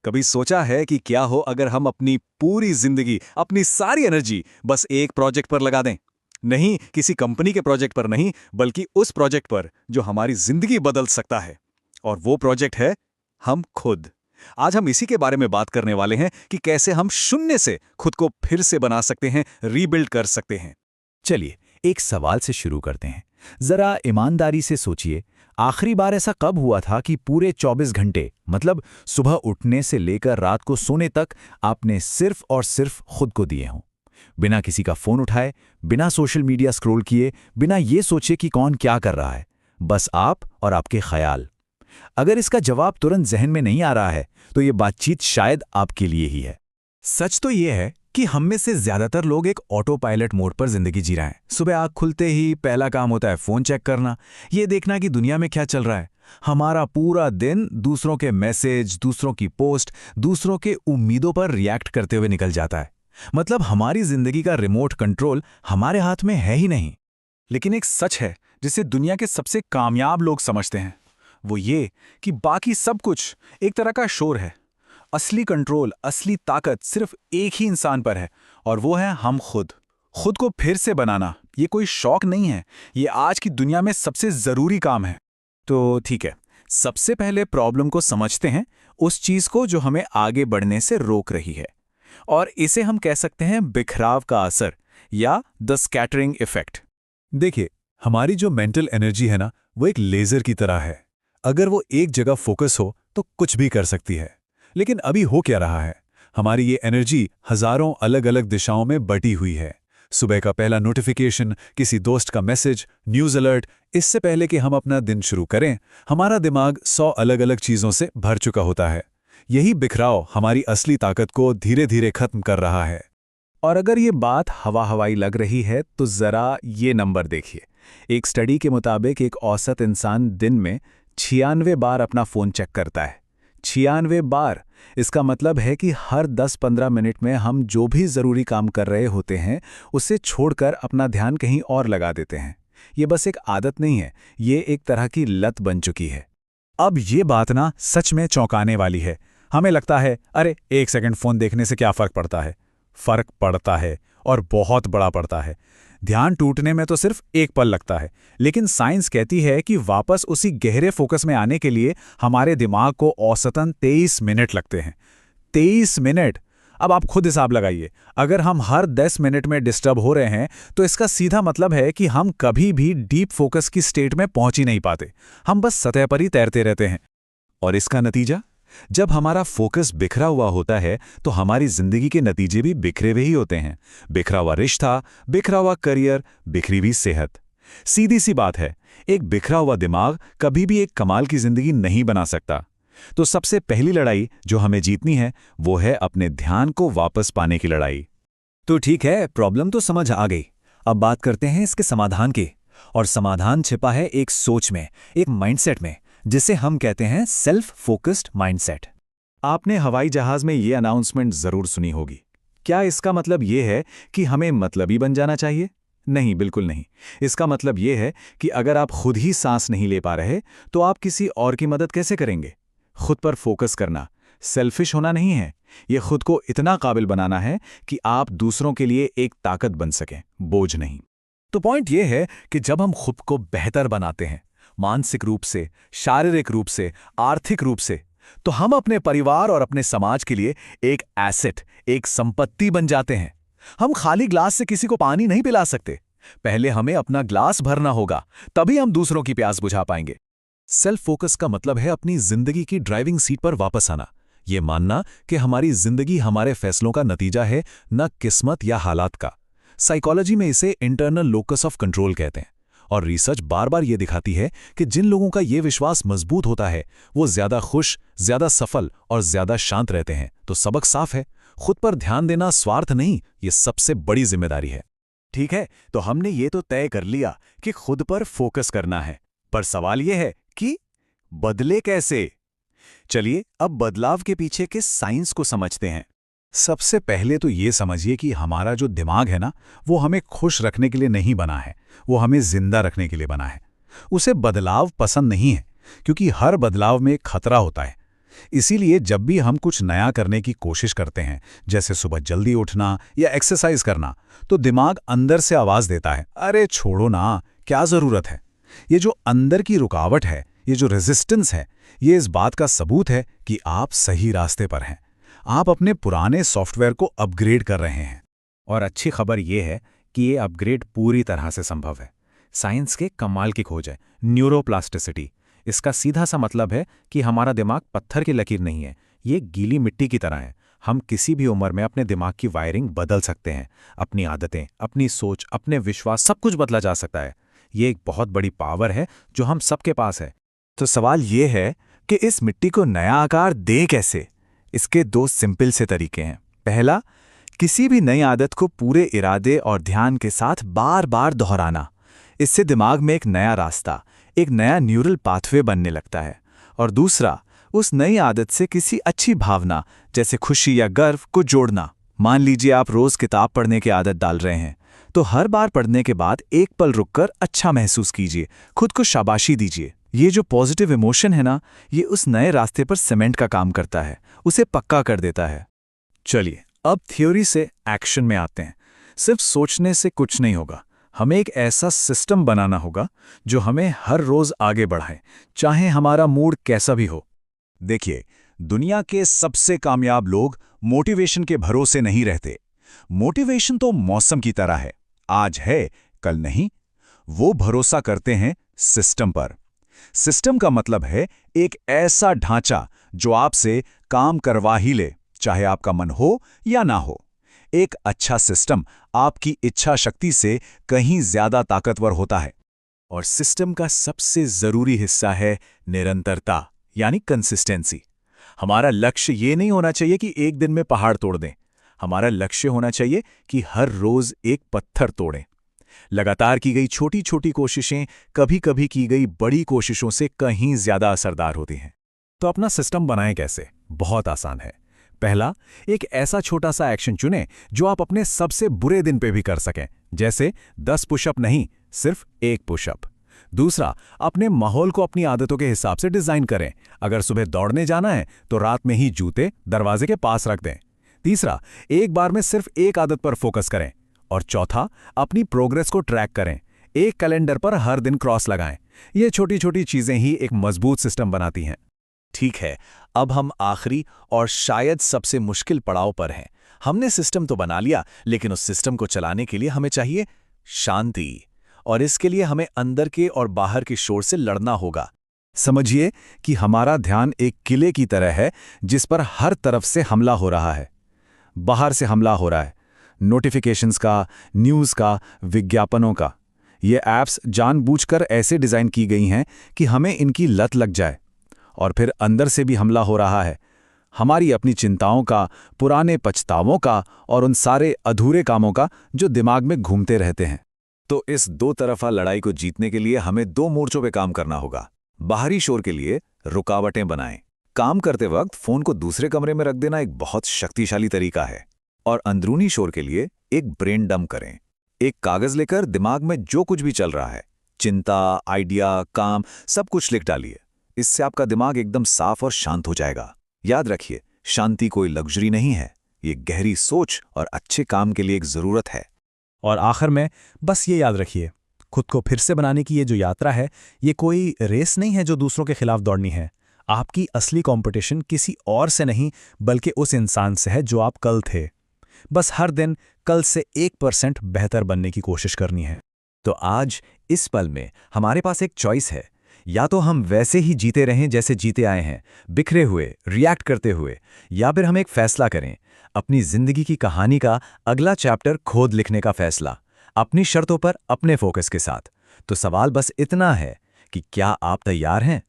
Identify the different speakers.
Speaker 1: कभी सोचा है कि क्या हो अगर हम अपनी पूरी जिंदगी, अपनी सारी एनर्जी बस एक प्रोजेक्ट पर लगा दें? नहीं, किसी कंपनी के प्रोजेक्ट पर नहीं, बल्कि उस प्रोजेक्ट पर जो हमारी जिंदगी बदल सकता है। और वो प्रोजेक्ट है हम खुद। आज हम इसी के बारे में बात करने वाले हैं कि कैसे हम शून्य से खुद को फिर से बना सकते हैं, रीबिल्ड कर सकते हैं।
Speaker 2: चलिए, एक सवाल से शुरू करते हैं। जरा ईमानदारी से सोचिए, आखिरी बार ऐसा कब हुआ था कि पूरे 24 घंटे, मतलब सुबह उठने से लेकर रात को सोने तक, आपने सिर्फ और सिर्फ खुद को दिए हों? बिना किसी का फोन उठाए, बिना सोशल मीडिया स्क्रॉल किए, बिना ये सोचे कि कौन क्या कर रहा है, बस आप और आपके ख्याल। अगर इसका जवाब तुरंत जहन में नहीं आ रहा है, तो ये बातचीत शायद आपके लिए ही है।
Speaker 3: सच तो ये है कि हम में से ज्यादातर लोग एक ऑटो पायलट मोड पर जिंदगी जी रहे हैं। सुबह आँख खुलते ही पहला काम होता है फोन चेक करना, ये देखना कि दुनिया में क्या चल रहा है। हमारा पूरा दिन दूसरों के मैसेज, दूसरों की पोस्ट, दूसरों के उम्मीदों पर रिएक्ट करते हुए निकल जाता है। मतलब हमारी जिंदगी का रिमोट कंट्रोल हमारे हाथ में है ही नहीं।
Speaker 1: लेकिन एक सच है जिसे दुनिया के सबसे कामयाब लोग समझते हैं, वो ये कि बाकी सब कुछ एक तरह का शोर है। असली कंट्रोल, असली ताकत सिर्फ एक ही इंसान पर है, और वो है हम खुद। खुद को फिर से बनाना ये कोई शौक नहीं है, ये आज की दुनिया में सबसे जरूरी काम है। तो ठीक है, सबसे पहले प्रॉब्लम को समझते हैं, उस चीज को जो हमें आगे बढ़ने से रोक रही है। और इसे हम कह सकते हैं बिखराव का असर, या द स्कैटरिंग इफेक्ट।
Speaker 4: देखिए, हमारी जो मेंटल एनर्जी है ना, वो एक लेजर की तरह है। अगर वो एक जगह फोकस हो तो कुछ भी कर सकती है। लेकिन अभी हो क्या रहा है? हमारी ये एनर्जी हजारों अलग अलग दिशाओं में बटी हुई है। सुबह का पहला नोटिफिकेशन, किसी दोस्त का मैसेज, न्यूज़ अलर्ट, इससे पहले कि हम अपना दिन शुरू करें, हमारा दिमाग 100 अलग अलग चीज़ों से भर चुका होता है। यही बिखराव हमारी असली ताकत को धीरे धीरे खत्म कर रहा है।
Speaker 3: और अगर ये बात हवा हवाई लग रही है तो जरा ये नंबर देखिए। एक स्टडी के मुताबिक एक औसत इंसान दिन में 96 बार अपना फोन चेक करता है। 96 बार। इसका मतलब है कि हर 10-15 मिनट में हम जो भी जरूरी काम कर रहे होते हैं, उसे छोड़कर अपना ध्यान कहीं और लगा देते हैं। ये बस एक आदत नहीं है, ये एक तरह की लत बन चुकी है।
Speaker 1: अब ये बात ना सच में चौंकाने वाली है। हमें लगता है, अरे 1 सेकंड फोन देखने से क्या फर्क पड़ता है? फर्क पड़ता है, और बहुत बड़ा पड़ता है। ध्यान टूटने में तो सिर्फ एक पल लगता है, लेकिन साइंस कहती है कि वापस उसी गहरे फोकस में आने के लिए हमारे दिमाग को औसतन 23 मिनट लगते हैं। 23 मिनट! अब आप खुद हिसाब लगाइए, अगर हम हर 10 मिनट में डिस्टर्ब हो रहे हैं, तो इसका सीधा मतलब है कि हम कभी भी डीप फोकस की स्टेट में पहुंच ही नहीं पाते। हम बस सतह पर ही तैरते रहते हैं।
Speaker 4: और इसका नतीजा? जब हमारा फोकस बिखरा हुआ होता है, तो हमारी जिंदगी के नतीजे भी बिखरे हुए ही होते हैं। बिखरा हुआ रिश्ता, बिखरा हुआ करियर, बिखरी हुई सेहत। सीधी सी बात है, एक बिखरा हुआ दिमाग कभी भी एक कमाल की जिंदगी नहीं बना सकता। तो सबसे पहली लड़ाई जो हमें जीतनी है, वो है अपने ध्यान को वापस पाने की लड़ाई।
Speaker 1: तो ठीक है, प्रॉब्लम तो समझ आ गई। अब बात करते हैं इसके समाधान की। और समाधान छिपा है एक सोच में, एक माइंडसेट में, जिसे हम कहते हैं सेल्फ फोकस्ड माइंडसेट। आपने हवाई जहाज में ये अनाउंसमेंट जरूर सुनी होगी। क्या इसका मतलब ये है कि हमें मतलबी बन जाना चाहिए? नहीं, बिल्कुल नहीं। इसका मतलब ये है कि अगर आप खुद ही सांस नहीं ले पा रहे, तो आप किसी और की मदद कैसे करेंगे? खुद पर फोकस करना सेल्फिश होना नहीं है, ये खुद को इतना काबिल बनाना है कि आप दूसरों के लिए एक ताकत बन सकें, बोझ नहीं। तो पॉइंट ये है कि जब हम खुद को बेहतर बनाते हैं, मानसिक रूप से, शारीरिक रूप से, आर्थिक रूप से, तो हम अपने परिवार और अपने समाज के लिए एक एसेट, एक संपत्ति बन जाते हैं। हम खाली ग्लास से किसी को पानी नहीं पिला सकते। पहले हमें अपना ग्लास भरना होगा, तभी हम दूसरों की प्यास बुझा पाएंगे।
Speaker 4: सेल्फ फोकस का मतलब है अपनी जिंदगी की ड्राइविंग सीट पर वापस आना। ये मानना कि हमारी जिंदगी हमारे फैसलों का नतीजा है, न किस्मत या हालात का। साइकोलॉजी में इसे इंटरनल लोकस ऑफ कंट्रोल कहते हैं। और रिसर्च बार बार ये दिखाती है कि जिन लोगों का ये विश्वास मजबूत होता है, वो ज्यादा खुश, ज्यादा सफल और ज्यादा शांत रहते हैं। तो सबक साफ है, खुद पर ध्यान देना स्वार्थ नहीं, ये सबसे बड़ी जिम्मेदारी है।
Speaker 1: ठीक है, तो हमने ये तो तय कर लिया कि खुद पर फोकस करना है, पर सवाल ये है कि बदले कैसे? चलिए अब बदलाव के पीछे के साइंस को समझते हैं। सबसे पहले तो ये समझिए कि हमारा जो दिमाग है ना, वो हमें खुश रखने के लिए नहीं बना है, वो हमें जिंदा रखने के लिए बना है। उसे बदलाव पसंद नहीं है, क्योंकि हर बदलाव में एक खतरा होता है।
Speaker 3: इसीलिए जब भी हम कुछ नया करने की कोशिश करते हैं, जैसे सुबह जल्दी उठना या एक्सरसाइज करना, तो दिमाग अंदर से आवाज देता है, अरे छोड़ो ना, क्या जरूरत है। ये जो अंदर की रुकावट है, ये जो रेजिस्टेंस है, ये इस बात का सबूत है कि आप सही रास्ते पर हैं। आप अपने पुराने सॉफ्टवेयर को अपग्रेड कर रहे हैं। और अच्छी खबर ये है कि ये अपग्रेड पूरी तरह से संभव है। साइंस के कमाल की खोज है, न्यूरोप्लास्टिसिटी। इसका सीधा सा मतलब है कि हमारा दिमाग पत्थर की लकीर नहीं है, ये गीली मिट्टी की तरह है। हम किसी भी उम्र में अपने दिमाग की वायरिंग बदल सकते हैं। अपनी आदतें, अपनी सोच, अपने विश्वास, सब कुछ बदला जा सकता है। ये एक बहुत बड़ी पावर है जो हम सबके पास है।
Speaker 2: तो सवाल ये है कि इस मिट्टी को नया आकार दें कैसे? इसके 2 सिंपल से तरीके हैं। पहला, किसी भी नई आदत को पूरे इरादे और ध्यान के साथ बार बार दोहराना। इससे दिमाग में एक नया रास्ता, एक नया न्यूरल पाथवे बनने लगता है। और दूसरा, उस नई आदत से किसी अच्छी भावना जैसे खुशी या गर्व को जोड़ना। मान लीजिए आप रोज किताब पढ़ने की आदत डाल रहे हैं, तो हर बार पढ़ने के बाद एक पल रुककर अच्छा महसूस कीजिए, खुद को शाबाशी दीजिए। ये जो पॉजिटिव इमोशन है ना, ये उस नए रास्ते पर सीमेंट का काम करता है, उसे पक्का कर देता है।
Speaker 3: चलिए, अब थ्योरी से एक्शन में आते हैं। सिर्फ सोचने से कुछ नहीं होगा, हमें एक ऐसा सिस्टम बनाना होगा जो हमें हर रोज आगे बढ़ाए, चाहे हमारा मूड कैसा भी हो।
Speaker 2: देखिए, दुनिया के सबसे कामयाब लोग मोटिवेशन के भरोसे नहीं रहते। मोटिवेशन तो मौसम की तरह है, आज है कल नहीं। वो भरोसा करते हैं सिस्टम पर। सिस्टम का मतलब है एक ऐसा ढांचा जो आपसे काम करवा ही ले, चाहे आपका मन हो या ना हो। एक अच्छा सिस्टम आपकी इच्छा शक्ति से कहीं ज्यादा ताकतवर होता है।
Speaker 3: और सिस्टम का सबसे जरूरी हिस्सा है निरंतरता, यानी कंसिस्टेंसी। हमारा लक्ष्य ये नहीं होना चाहिए कि एक दिन में पहाड़ तोड़ दें। हमारा लक्ष्य होना चाहिए कि हर रोज एक पत्थर तोड़ें। लगातार की गई छोटी छोटी कोशिशें कभी कभी की गई बड़ी कोशिशों से कहीं ज्यादा असरदार होती हैं। तो अपना सिस्टम बनाएं कैसे? बहुत आसान है। पहला, एक ऐसा छोटा सा एक्शन चुनें जो आप अपने सबसे बुरे दिन पे भी कर सकें, जैसे 10 पुशअप नहीं, सिर्फ 1 पुशअप। दूसरा, अपने माहौल को अपनी आदतों के हिसाब से डिजाइन करें। अगर सुबह दौड़ने जाना है तो रात में ही जूते दरवाजे के पास रख दें। तीसरा, एक बार में सिर्फ एक आदत पर फोकस करें। और चौथा, अपनी प्रोग्रेस को ट्रैक करें। एक कैलेंडर पर हर दिन क्रॉस लगाएं। ये छोटी छोटी चीजें ही एक मजबूत सिस्टम बनाती हैं।
Speaker 2: ठीक है, अब हम आखिरी और शायद सबसे मुश्किल पड़ाव पर हैं। हमने सिस्टम तो बना लिया, लेकिन उस सिस्टम को चलाने के लिए हमें चाहिए शांति। और इसके लिए हमें अंदर के और बाहर के शोर से लड़ना होगा।
Speaker 3: समझिए कि हमारा ध्यान एक किले की तरह है जिस पर हर तरफ से हमला हो रहा है। बाहर से हमला हो रहा है, नोटिफिकेशंस का, न्यूज़ का, विज्ञापनों का। ये ऐप्स जानबूझकर ऐसे डिज़ाइन की गई हैं कि हमें इनकी लत लग जाए। और फिर अंदर से भी हमला हो रहा है, हमारी अपनी चिंताओं का, पुराने पछतावों का और उन सारे अधूरे कामों का जो दिमाग में घूमते रहते हैं।
Speaker 2: तो इस 2 तरफा लड़ाई को जीतने के लिए हमें 2 मोर्चों पे काम करना होगा। बाहरी शोर के लिए रुकावटें बनाएं। काम करते वक्त फोन को दूसरे कमरे में रख देना एक बहुत शक्तिशाली तरीका है। और अंदरूनी शोर के लिए एक ब्रेन डंप करें। एक कागज लेकर दिमाग में जो कुछ भी चल रहा है, चिंता, आइडिया, काम, सब कुछ लिख डालिए। इससे आपका दिमाग एकदम साफ और शांत हो जाएगा। याद रखिए, शांति कोई लग्जरी नहीं है, ये गहरी सोच और अच्छे काम के लिए एक जरूरत है।
Speaker 3: और आखिर में बस ये याद रखिए, खुद को फिर से बनाने की ये जो यात्रा है, ये कोई रेस नहीं है जो दूसरों के खिलाफ दौड़नी है। आपकी असली कंपटीशन किसी और से नहीं, बल्कि उस इंसान से है जो आप कल थे। बस हर दिन कल से 1% बेहतर बनने की कोशिश करनी है।
Speaker 2: तो आज इस पल में हमारे पास एक चॉइस है। या तो हम वैसे ही जीते रहें जैसे जीते आए हैं, बिखरे हुए, रिएक्ट करते हुए, या फिर हम एक फैसला करें, अपनी जिंदगी की कहानी का अगला चैप्टर खुद लिखने का फैसला, अपनी शर्तों पर, अपने फोकस के साथ। तो सवाल बस इतना है कि क्या आप तैयार हैं?